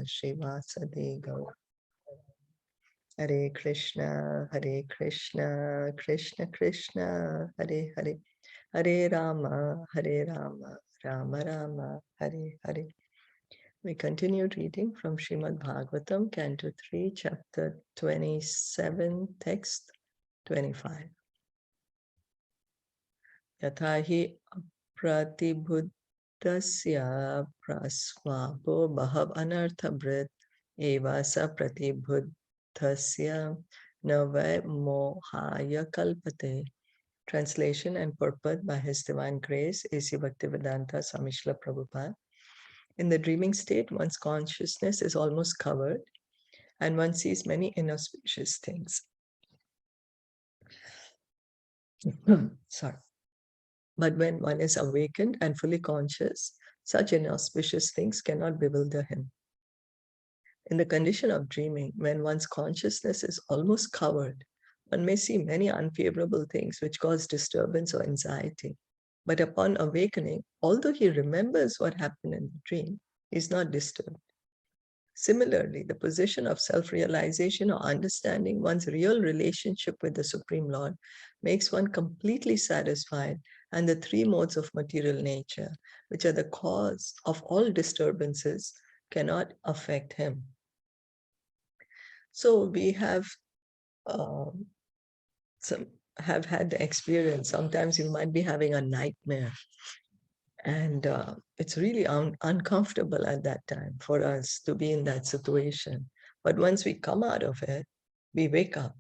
Srivasade Gaur. Hare Krishna, Krishna Krishna, Hare Hare, Hare Rama, Rama Rama, Hare Hare. We continue reading from Srimad Bhagavatam Canto 3, Chapter 27, Text 25. Yathahi pratibhuddhasya prasvapo bhav anarthabhrit eva sa pratibhuddhasya navai mohaya kalpate. Translation and purport by His Divine Grace, A.C. Bhaktivedanta Swami Srila Prabhupada. In the dreaming state, one's consciousness is almost covered and one sees many inauspicious things. Sorry. But when one is awakened and fully conscious, such inauspicious things cannot bewilder him. In the condition of dreaming, when one's consciousness is almost covered, one may see many unfavorable things which cause disturbance or anxiety. But upon awakening, although he remembers what happened in the dream, he is not disturbed. Similarly, the position of self-realization or understanding one's real relationship with the Supreme Lord makes one completely satisfied, and the three modes of material nature, which are the cause of all disturbances, cannot affect him. So we have had the experience. Sometimes you might be having a nightmare, and it's really uncomfortable at that time for us to be in that situation. But once we come out of it, we wake up.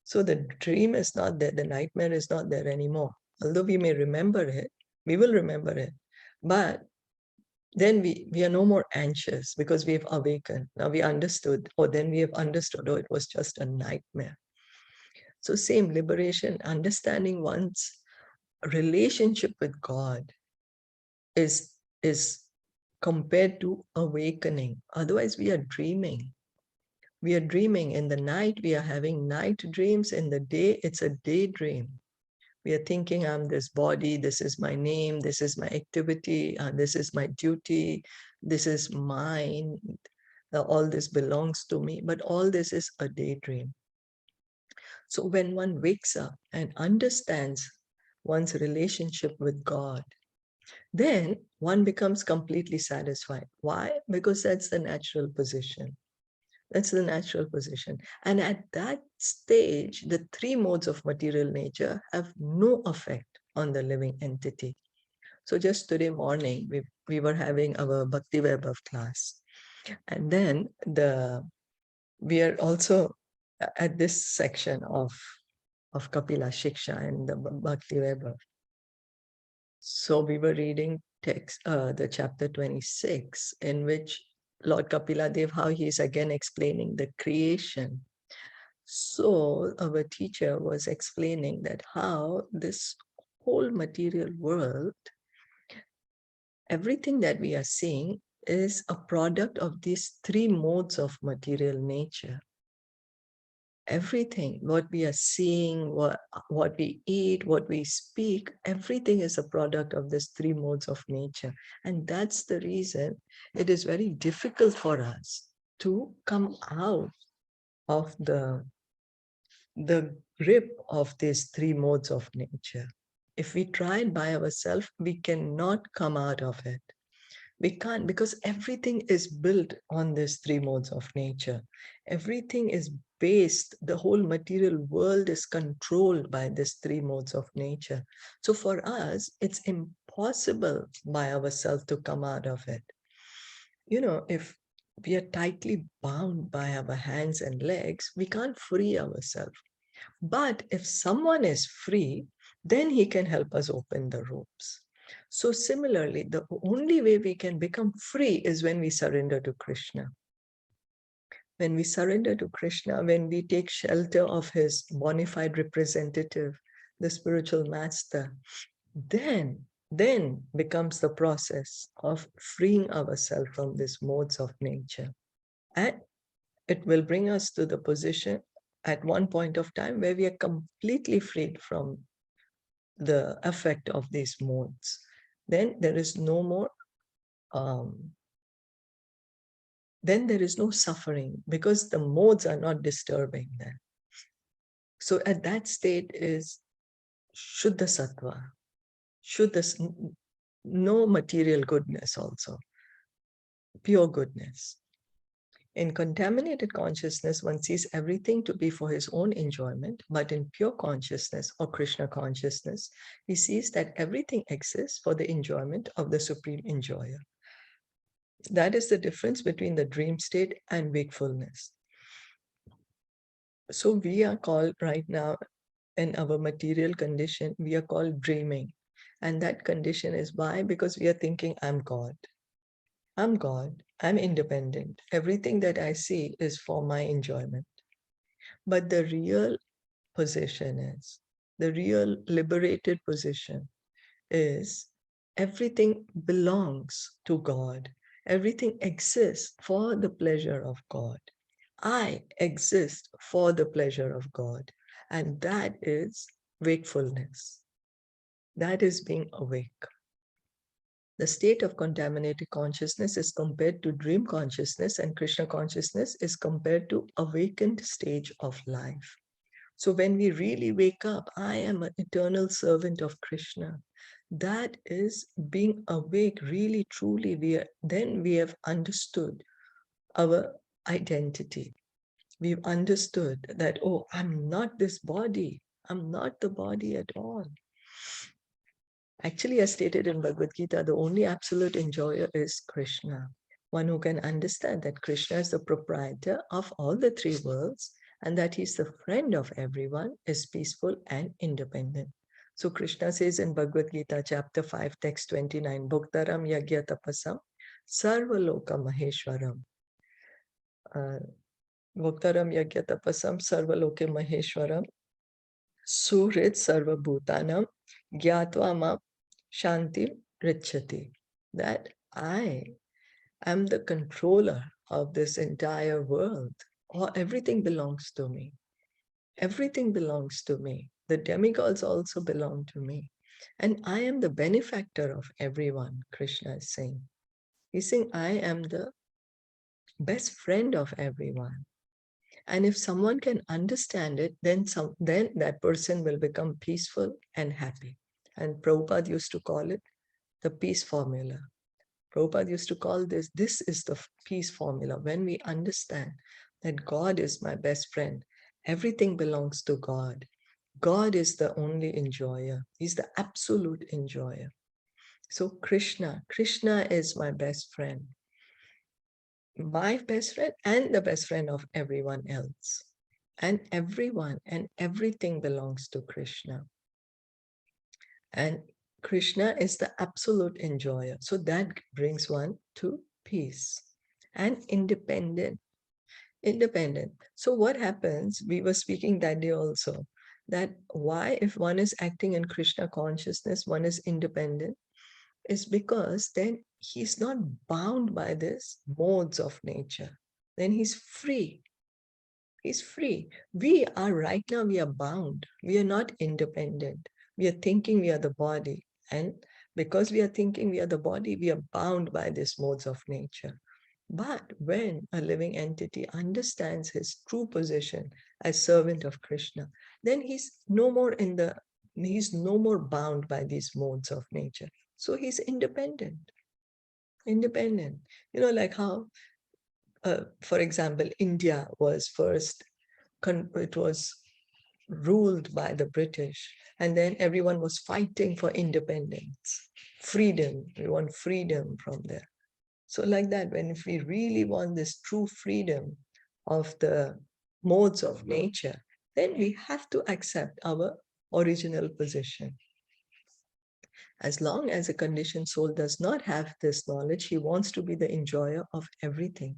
So the dream is not there, the nightmare is not there anymore. Although we may remember it, we will remember it. But then we are no more anxious because we have awakened. Now we understood, or then we have understood, oh, it was just a nightmare. So same liberation, understanding one's relationship with God is compared to awakening. Otherwise, we are dreaming. We are dreaming. In the night, we are having night dreams. In the day, it's a daydream. We are thinking, I'm this body, this is my name, this is my activity, this is my duty, this is mine, all this belongs to me. But all this is a daydream. So when one wakes up and understands one's relationship with God, then one becomes completely satisfied. Why? Because that's the natural position. That's the natural position. And at that stage, the three modes of material nature have no effect on the living entity. So just today morning, we were having our Bhakti Vaibhav class. And then we are also at this section of Kapila Shiksha and the Bhakti Vaibhav. So we were reading text, the chapter 26, in which Lord Kapila Dev, how he is again explaining the creation. So our teacher was explaining that how this whole material world, everything that we are seeing is a product of these three modes of material nature. Everything, what we are seeing, what we eat, what we speak, everything is a product of these three modes of nature. And that's the reason it is very difficult for us to come out of the grip of these three modes of nature. If we try it by ourselves, we cannot come out of it. We can't, because everything is built on these three modes of nature. Everything is based, the whole material world is controlled by these three modes of nature. So for us, it's impossible by ourselves to come out of it. You know, if we are tightly bound by our hands and legs, we can't free ourselves. But if someone is free, then he can help us open the ropes. So similarly, the only way we can become free is when we surrender to Krishna. When we surrender to Krishna, when we take shelter of his bona fide representative, the spiritual master, then becomes the process of freeing ourselves from these modes of nature. And it will bring us to the position at one point of time where we are completely freed from the effect of these modes. Then there is no more then there is no suffering because the modes are not disturbing them. So at that state is Shuddha Sattva, Shuddha, no material goodness also, pure goodness. In contaminated consciousness, one sees everything to be for his own enjoyment, but in pure consciousness or Krishna consciousness, he sees that everything exists for the enjoyment of the Supreme Enjoyer. That is the difference between the dream state and wakefulness. So we are called right now in our material condition, we are called dreaming. And that condition is why? Because we are thinking, I'm God. I'm God. I'm independent. Everything that I see is for my enjoyment. But the real position is, the real liberated position is everything belongs to God. Everything exists for the pleasure of God. I exist for the pleasure of God. And that is wakefulness. That is being awake. The state of contaminated consciousness is compared to dream consciousness, and Krishna consciousness is compared to awakened stage of life. So when we really wake up, I am an eternal servant of Krishna. That is being awake, really, truly. Then we have understood our identity. We've understood that, oh, I'm not this body. I'm not the body at all. Actually, as stated in Bhagavad Gita, the only absolute enjoyer is Krishna. One who can understand that Krishna is the proprietor of all the three worlds and that he's the friend of everyone, is peaceful and independent. So Krishna says in Bhagavad Gita, chapter 5, text 29, Bhuktaram yagya tapasam sarvaloka maheshwaram. Bhuktaram yagya tapasam sarvaloke maheshwaram surit sarvabhutanam gyatva mam shanti richati. That I am the controller of this entire world, or everything belongs to me. Everything belongs to me. The demigods also belong to me. And I am the benefactor of everyone, Krishna is saying. He's saying, I am the best friend of everyone. And if someone can understand it, then that person will become peaceful and happy. And Prabhupada used to call it the peace formula. Prabhupada used to call this is the peace formula. When we understand that God is my best friend, everything belongs to God. God is the only enjoyer. He's the absolute enjoyer. So Krishna is my best friend. My best friend and the best friend of everyone else. And everyone and everything belongs to Krishna. And Krishna is the absolute enjoyer. So that brings one to peace and independent. So what happens, we were speaking that day also, that why if one is acting in Krishna consciousness, one is independent, is because then he's not bound by this modes of nature. Then he's free. He's free. We are right now, we are bound. We are not independent. We are thinking we are the body. And because we are thinking we are the body, we are bound by these modes of nature. But when a living entity understands his true position as servant of Krishna, then he's no more bound by these modes of nature. So he's independent. Independent. Like how, for example, India was first, it was ruled by the British, and then everyone was fighting for independence, freedom. We want freedom from there. So like that, when if we really want this true freedom of the modes of nature, then we have to accept our original position. As long as a conditioned soul does not have this knowledge, he wants to be the enjoyer of everything.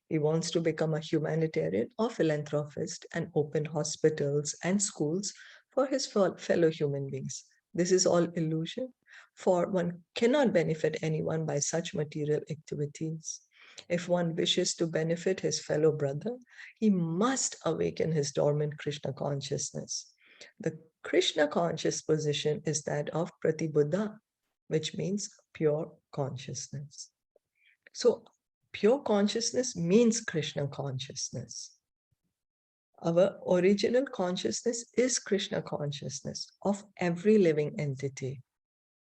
He wants to become a humanitarian or philanthropist and open hospitals and schools for his fellow human beings. This is all illusion, for one cannot benefit anyone by such material activities. If one wishes to benefit his fellow brother, he must awaken his dormant Krishna consciousness. The Krishna conscious position is that of Pratibuddha, which means pure consciousness. So pure consciousness means Krishna consciousness. Our original consciousness is Krishna consciousness of every living entity,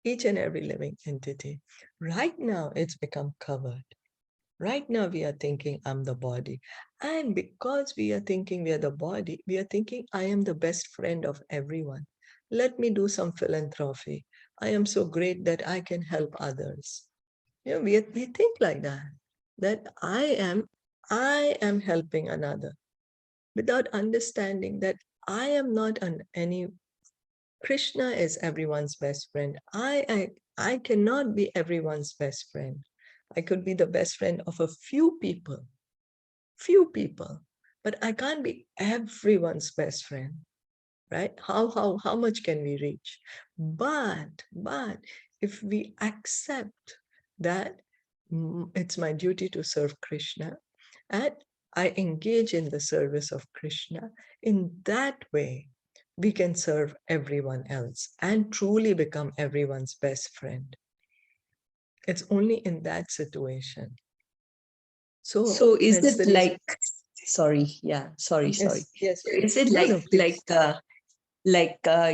each and every living entity. Right now, it's become covered. Right now, we are thinking, I'm the body. And because we are thinking we are the body, we are thinking, I am the best friend of everyone. Let me do some philanthropy. I am so great that I can help others. We think like that I am helping another without understanding that I am not any. Krishna is everyone's best friend. I cannot be everyone's best friend. I could be the best friend of a few people, but I can't be everyone's best friend, right? How much can we reach? But if we accept that it's my duty to serve Krishna, and I engage in the service of Krishna, in that way, we can serve everyone else and truly become everyone's best friend. It's only in that situation. So So is that's the it reason. like, sorry, yeah, sorry. Yes. So is it No, no, please.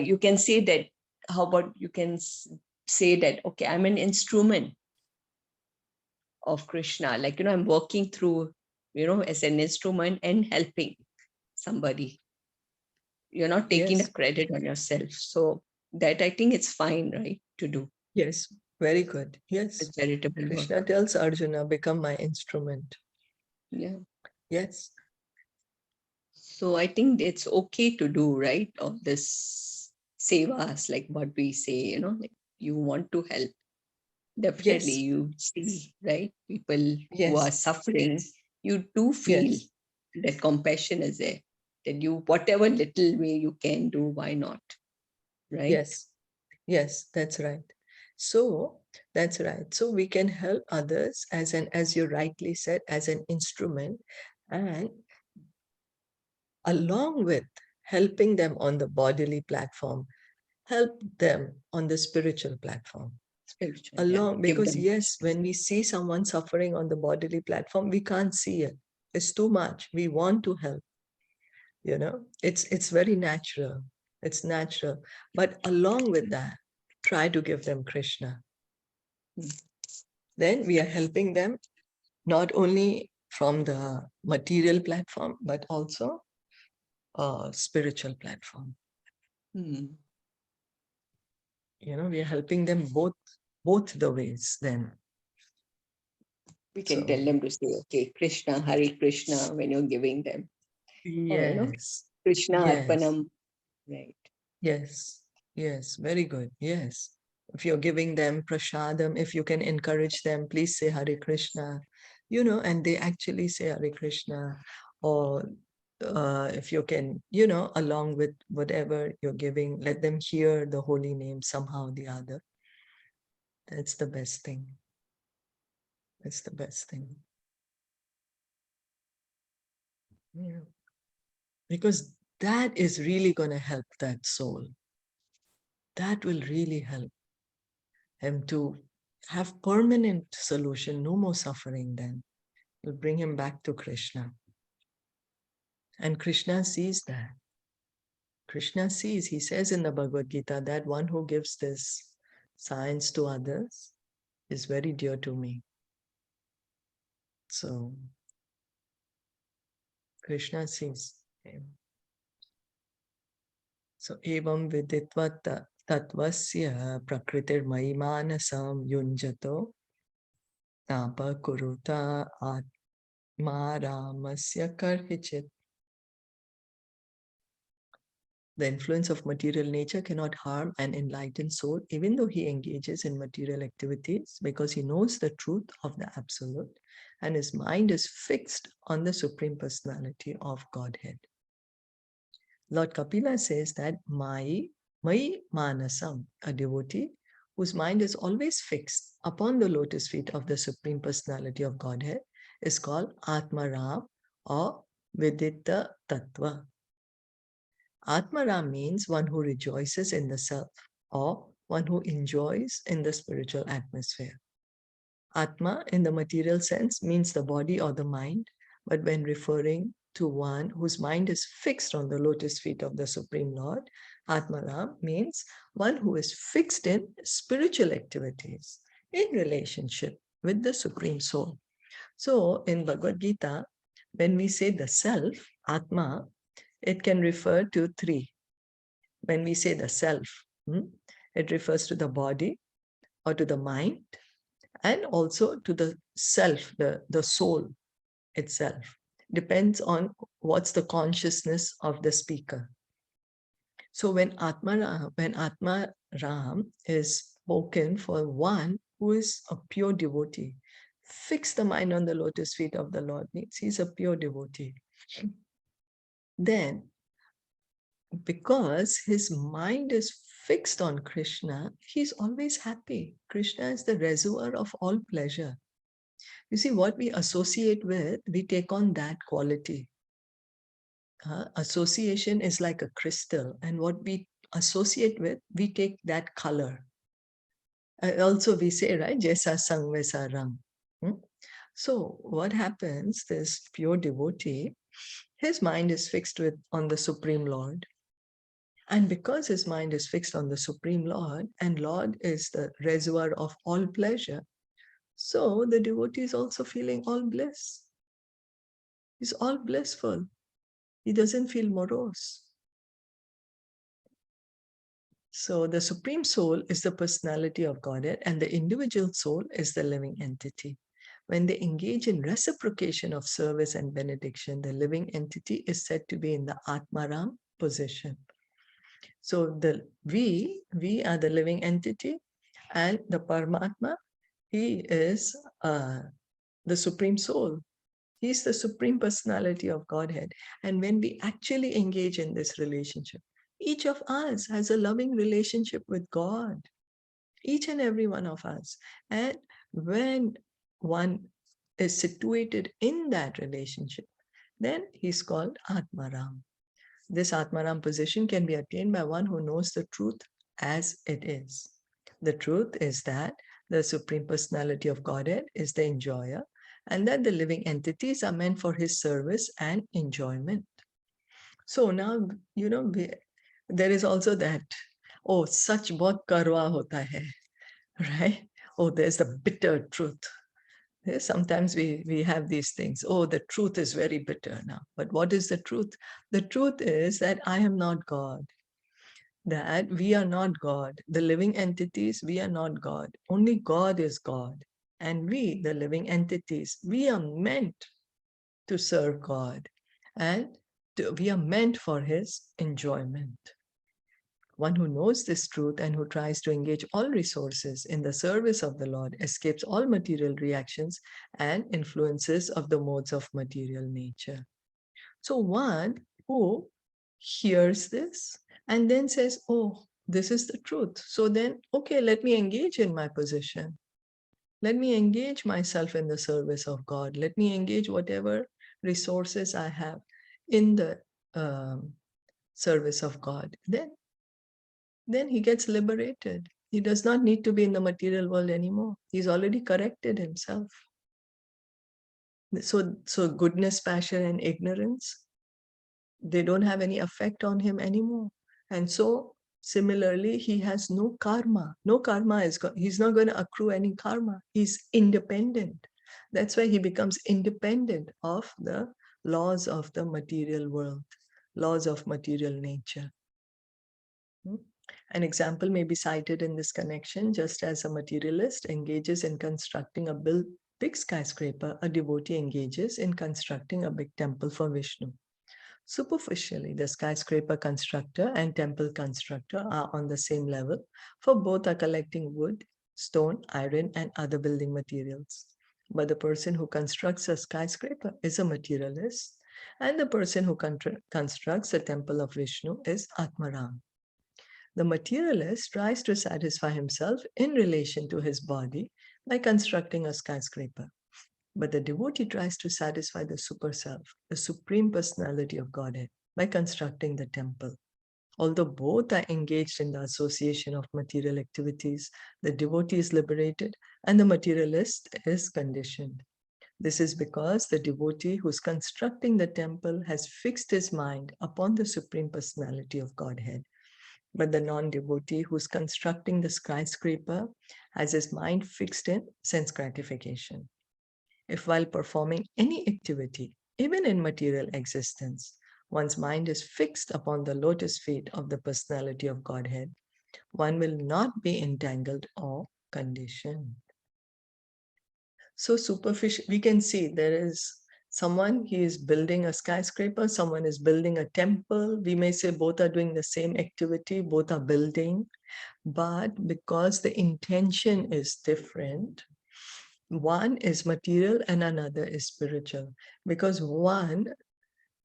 you can say that, how about you can say that, okay, I'm an instrument of Krishna, like, I'm working through, as an instrument and helping somebody. You're not taking the Yes, credit on yourself. So that, I think it's fine, right, to do yes, very good. the Yes. charitable Krishna work. tells Arjuna, become my instrument. Yeah. Yes, So I think it's okay to do, right, all this sevas, like what we say, like you want to help. Definitely yes, you see, right, people who are yes, suffering, you do feel yes, that compassion is there, that you, whatever little way you can do, why not, right? yes, yes, that's right. So that's right. So we can help others as you rightly said, as an instrument, and along with helping them on the bodily platform, help them on the spiritual platform. Spiritual, yeah, Along, give because them. yes, when we see someone suffering on the bodily platform, we can't see it. It's too much. We want to help. It's very natural. It's natural. But along with that, try to give them Krishna. Hmm. Then we are helping them not only from the material platform, but also a spiritual platform. Hmm. We are helping them both the ways then. We can tell So them to say, okay, Krishna, Hare Krishna, when you're giving them, or yes, Krishna yes, Arpanam, right? yes, yes, very good. Yes. If you're giving them prasadam, if you can encourage them, please say Hare Krishna, and they actually say Hare Krishna, or if you can, along with whatever you're giving, let them hear the holy name somehow or the other. That's the best thing. That's the best thing. Yeah. Because that is really going to help that soul. That will really help him to have permanent solution, no more suffering then. Will bring him back to Krishna. And Krishna sees that. Krishna sees, he says in the Bhagavad Gita, that one who gives this science to others is very dear to me. So Krishna sees him. So evam viditva tatvasya prakritir maimanasam yunjato tapa kuruta atma ramasya karhichit. The influence of material nature cannot harm an enlightened soul, even though he engages in material activities, because he knows the truth of the Absolute and his mind is fixed on the Supreme Personality of Godhead. Lord Kapila says that Mai Manasam, a devotee whose mind is always fixed upon the lotus feet of the Supreme Personality of Godhead, is called Atmaram or Vidita Tattva. Atmaram means one who rejoices in the self or one who enjoys in the spiritual atmosphere. Atma in the material sense means the body or the mind, but when referring to one whose mind is fixed on the lotus feet of the Supreme Lord, Atmaram means one who is fixed in spiritual activities in relationship with the Supreme Soul. So in Bhagavad Gita, when we say the self, Atma, it can refer to three. When we say the self, it refers to the body or to the mind, and also to the self, the soul itself. Depends on what's the consciousness of the speaker. So when Atma Ram is spoken for one who is a pure devotee, fix the mind on the lotus feet of the Lord means he's a pure devotee. Then, because his mind is fixed on Krishna, he's always happy. Krishna is the reservoir of all pleasure. You see, what we associate with, we take on that quality. Association is like a crystal, and what we associate with, we take that color. Also, we say, right, Jaisa sang vaisa rang. So what happens, this pure devotee, his mind is fixed on the Supreme Lord. And because his mind is fixed on the Supreme Lord, and Lord is the reservoir of all pleasure, so the devotee is also feeling all bliss. He's all blissful. He doesn't feel morose. So the Supreme Soul is the personality of Godhead, and the individual soul is the living entity. When they engage in reciprocation of service and benediction, the living entity is said to be in the Atmaram position. So we are the living entity, and the Paramatma, he is the Supreme Soul. He's the Supreme Personality of Godhead. And when we actually engage in this relationship, each of us has a loving relationship with God, each and every one of us. And when one is situated in that relationship, then he's called Atmaram. This Atmaram position can be attained by one who knows the truth as it is. The truth is that the Supreme Personality of Godhead is the enjoyer, and that the living entities are meant for his service and enjoyment. So now, there is also that, oh, such bahut karwa hota hai, right? Oh, there's the bitter truth. Sometimes we have these things. Oh, the truth is very bitter now. But what is the truth? The truth is that I am not God. That we are not God. The living entities, we are not God. Only God is God. And we, the living entities, we are meant to serve God. And we are meant for his enjoyment. One who knows this truth and who tries to engage all resources in the service of the Lord escapes all material reactions and influences of the modes of material nature. So one who hears this and then says, oh, this is the truth. So then, okay, let me engage in my position. Let me engage myself in the service of God. Let me engage whatever resources I have in the service of God. Then he gets liberated. He does not need to be in the material world anymore. He's already corrected himself. So goodness, passion, and ignorance, they don't have any effect on him anymore. And so similarly, he has no karma. No karma he's not going to accrue any karma. He's independent. That's why he becomes independent of the laws of the material world, laws of material nature. An example may be cited in this connection. Just as a materialist engages in constructing a big skyscraper, a devotee engages in constructing a big temple for Vishnu. Superficially, the skyscraper constructor and temple constructor are on the same level, for both are collecting wood, stone, iron, and other building materials. But the person who constructs a skyscraper is a materialist, and the person who constructs a temple of Vishnu is Atmaram. The materialist tries to satisfy himself in relation to his body by constructing a skyscraper. But the devotee tries to satisfy the super self, the Supreme Personality of Godhead, by constructing the temple. Although both are engaged in the association of material activities, the devotee is liberated and the materialist is conditioned. This is because the devotee who's constructing the temple has fixed his mind upon the Supreme Personality of Godhead. But the non-devotee who's constructing the skyscraper has his mind fixed in sense gratification. If while performing any activity, even in material existence, one's mind is fixed upon the lotus feet of the Personality of Godhead, one will not be entangled or conditioned. So superficial, we can see there is someone, he is building a skyscraper, someone is building a temple. We may say both are doing the same activity, both are building, but because the intention is different, one is material and another is spiritual. Because one,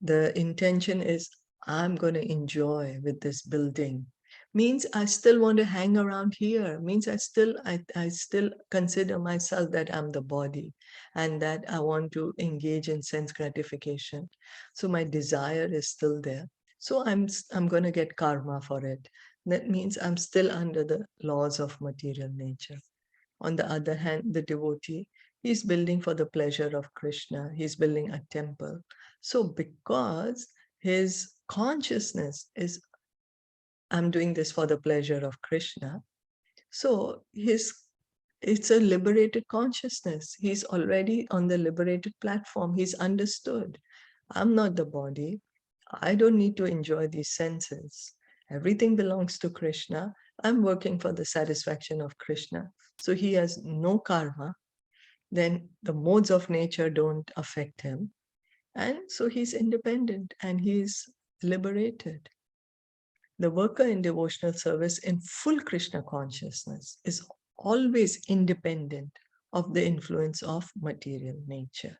the intention is, I'm going to enjoy with this building, means I still want to hang around here, means I still consider myself that I'm the body and that I want to engage in sense gratification. So my desire is still there. So I'm going to get karma for it. That means I'm still under the laws of material nature. On the other hand, the devotee, he's building for the pleasure of Krishna. He's building a temple. So because his consciousness is, I'm doing this for the pleasure of Krishna, so it's a liberated consciousness. He's already on the liberated platform. He's understood. I'm not the body. I don't need to enjoy these senses. Everything belongs to Krishna. I'm working for the satisfaction of Krishna. So he has no karma. Then the modes of nature don't affect him. And so he's independent and he's liberated. The worker in devotional service in full Krishna consciousness is always independent of the influence of material nature.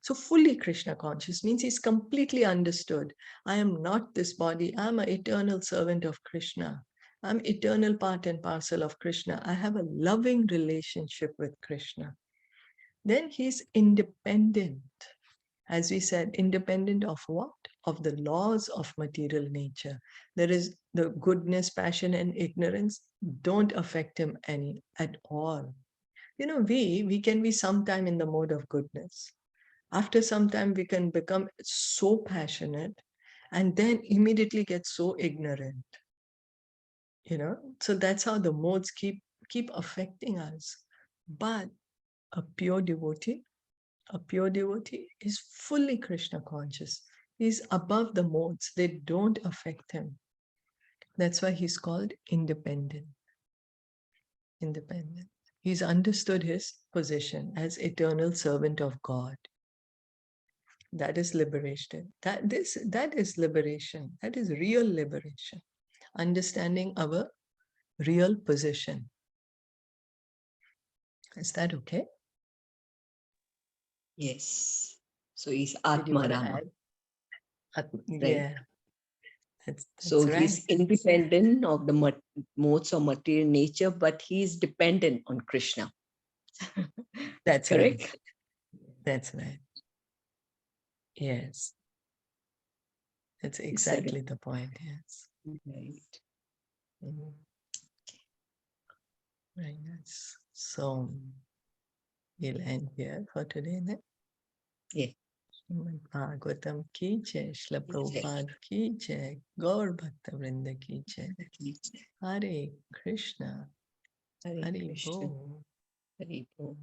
So fully Krishna conscious means he's completely understood. I am not this body. I'm an eternal servant of Krishna. I'm eternal part and parcel of Krishna. I have a loving relationship with Krishna. Then he's independent. As we said, independent of what? Of the laws of material nature. There is the goodness, passion, and ignorance don't affect him any at all. You know, we can be sometime in the mode of goodness. After some time, we can become so passionate and then immediately get so ignorant. You know, so that's how the modes keep affecting us. But a pure devotee is fully Krishna conscious. He's above the modes. They don't affect him. That's why he's called independent. Independent. He's understood his position as eternal servant of God. That is liberation. That is liberation. That is real liberation. Understanding our real position. Is that okay? Yes. So he's Did you want to Atmarama. add? Right. Yeah. That's So right. he's independent of the modes of material nature, but he's dependent on Krishna. That's correct? right. That's right. Yes. That's exactly the point. Yes. Right. Mhm. Very nice. So we'll end here for today then. Yeah. Srimad Bhagavatam ki jai, Shilpa Prabhupada ki jai, Gaur Bhakta Vrinda ki jai. Hare Krishna. Hare Hare Krishna. Bol. Hare Bol.